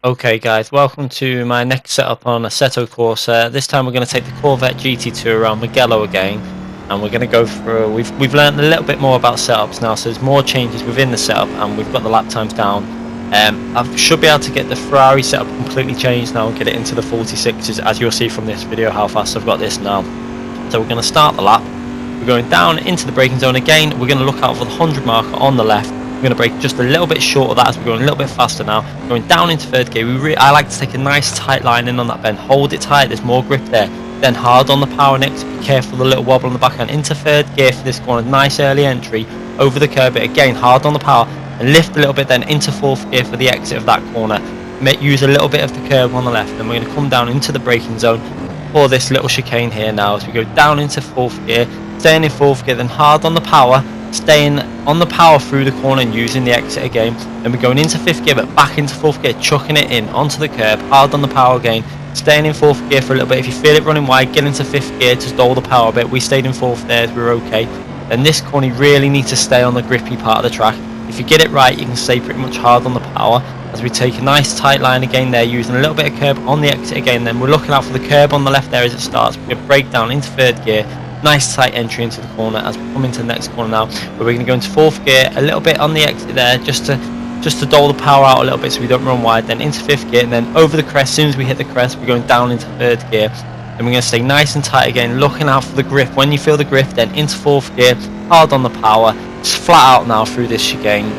Okay guys, welcome to my next setup on Assetto Corsa. This time we're going to take the Corvette Gt2 around Mugello again, and we're going to go through, we've learned a little bit more about setups now, so there's more changes within the setup and we've got the lap times down. I should be able to get the Ferrari setup completely changed now and get it into the 46s, as you'll see from this video how fast I've got this now. So we're going to start the lap, we're going down into the braking zone again, we're going to look out for the 100 marker on the left. We're going to brake just a little bit short of that as we're going a little bit faster now. Going down into third gear, I like to take a nice tight line in on that bend, hold it tight, there's more grip there. Then hard on the power next, be careful of the little wobble on the backhand. Into third gear for this corner, nice early entry, over the curb, again hard on the power, and lift a little bit then into fourth gear for the exit of that corner. Use a little bit of the curb on the left, and we're going to come down into the braking zone for this little chicane here now as we go down into fourth gear, staying in fourth gear, then hard on the power, staying on the power through the corner and using the exit again. Then we're going into fifth gear but back into fourth gear, chucking it in onto the curb, hard on the power again, staying in fourth gear for a little bit. If you feel it running wide, get into fifth gear to stall the power a bit. We stayed in fourth there, we were okay. Then this corner you really need to stay on the grippy part of the track. If you get it right, you can stay pretty much hard on the power as we take a nice tight line again there, using a little bit of curb on the exit again. Then we're looking out for the curb on the left there as it starts. We're going to brake down into third gear, nice tight entry into the corner as we come into the next corner now, where we're going to go into fourth gear, a little bit on the exit there, just to dole the power out a little bit so we don't run wide. Then into fifth gear, and then over the crest. As soon as we hit the crest, we're going down into third gear, and we're going to stay nice and tight again, looking out for the grip. When you feel the grip, then into fourth gear, hard on the power, just flat out now through this chicane,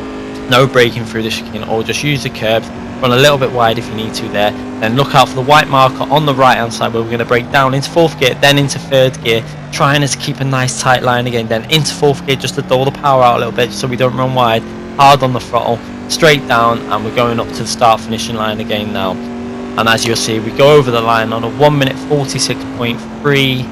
no braking through the chicane, or just use the curbs, run a little bit wide if you need to there. Then look out for the white marker on the right hand side where we're going to brake down into fourth gear, then into third gear, trying to keep a nice tight line again, then into fourth gear just to dole the power out a little bit so we don't run wide, hard on the throttle, straight down, and we're going up to the start finishing line again now. And as you'll see, we go over the line on a 1 minute 46.3.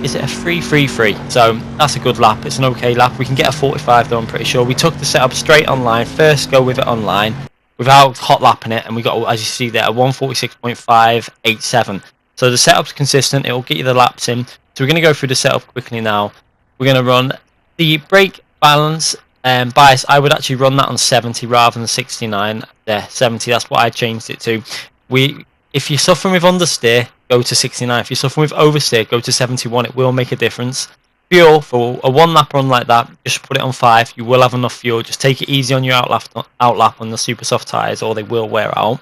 Is it a 3:33? So that's a good lap, it's an okay lap. We can get a 45 though, I'm pretty sure. We took the setup straight online, first go with it online without hot lapping it, and we got, as you see there, a 146.587. so the setup's consistent, it will get you the laps in. So we're going to go through the setup quickly now. We're going to run the brake balance bias. I would actually run that on 70 rather than 69. Yeah, 70, that's what I changed it to. If you're suffering with understeer, go to 69. If you're suffering with oversteer, go to 71. It will make a difference. Fuel, for a one lap run like that, just put it on 5. You will have enough fuel. Just take it easy on your outlap on the super soft tyres, or they will wear out.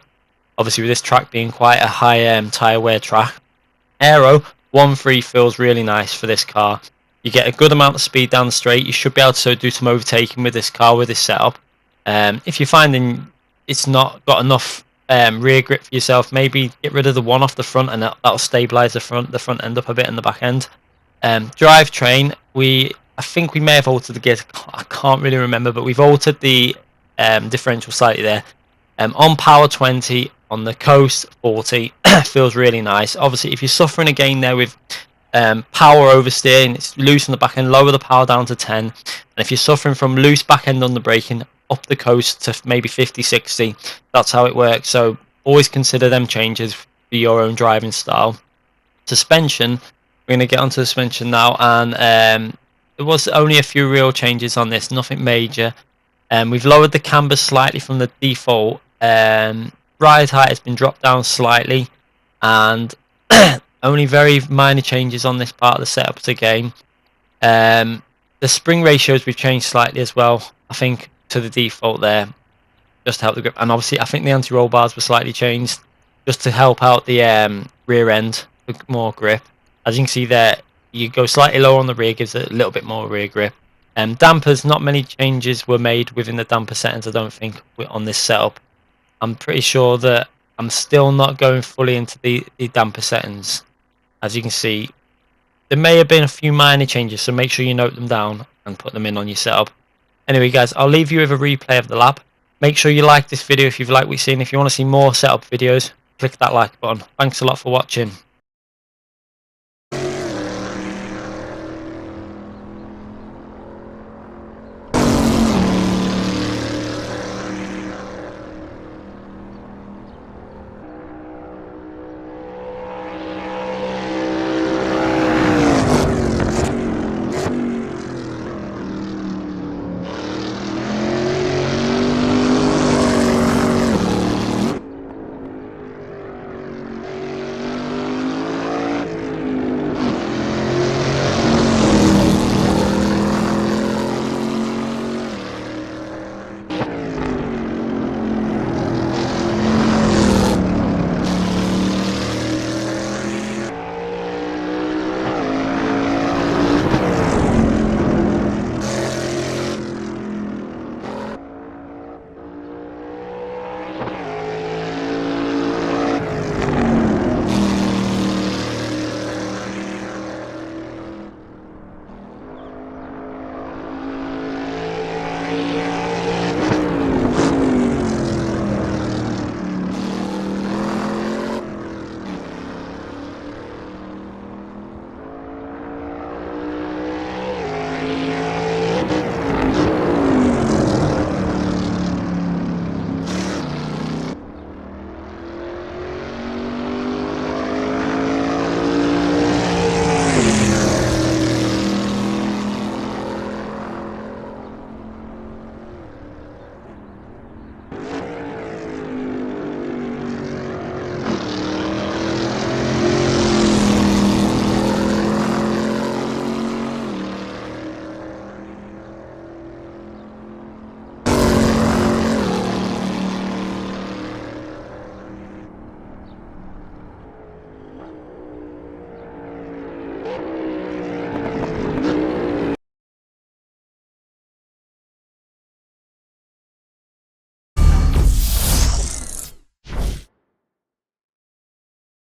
Obviously with this track being quite a high tyre wear track. Aero, 1.3 feels really nice for this car. You get a good amount of speed down the straight. You should be able to do some overtaking with this car, with this setup. If you're finding it's not got enough rear grip for yourself, maybe get rid of the one off the front, and that'll stabilize the front end up a bit and the back end. Drivetrain, I think we may have altered the gears, I can't really remember, but we've altered the differential slightly there. On power 20, on the coast 40, feels really nice. Obviously if you're suffering again there with power oversteer and it's loose on the back end, lower the power down to 10, and if you're suffering from loose back end on the braking, up the coast to maybe 50-60. That's how it works. So always consider them changes for your own driving style. Suspension, we're going to get onto suspension now, and there was only a few real changes on this, nothing major. We've lowered the camber slightly from the default. Ride height has been dropped down slightly, and only very minor changes on this part of the setup again. The spring ratios we've changed slightly as well, I think, to the default there, just to help the grip. And obviously I think the anti-roll bars were slightly changed just to help out the rear end with more grip. As you can see there, you go slightly lower on the rear, gives it a little bit more rear grip. Dampers, not many changes were made within the damper settings, I don't think, on this setup. I'm pretty sure that I'm still not going fully into the damper settings. As you can see, there may have been a few minor changes, so make sure you note them down and put them in on your setup. Anyway guys, I'll leave you with a replay of the lap. Make sure you like this video if you've liked what you've seen. If you want to see more setup videos, click that like button. Thanks a lot for watching.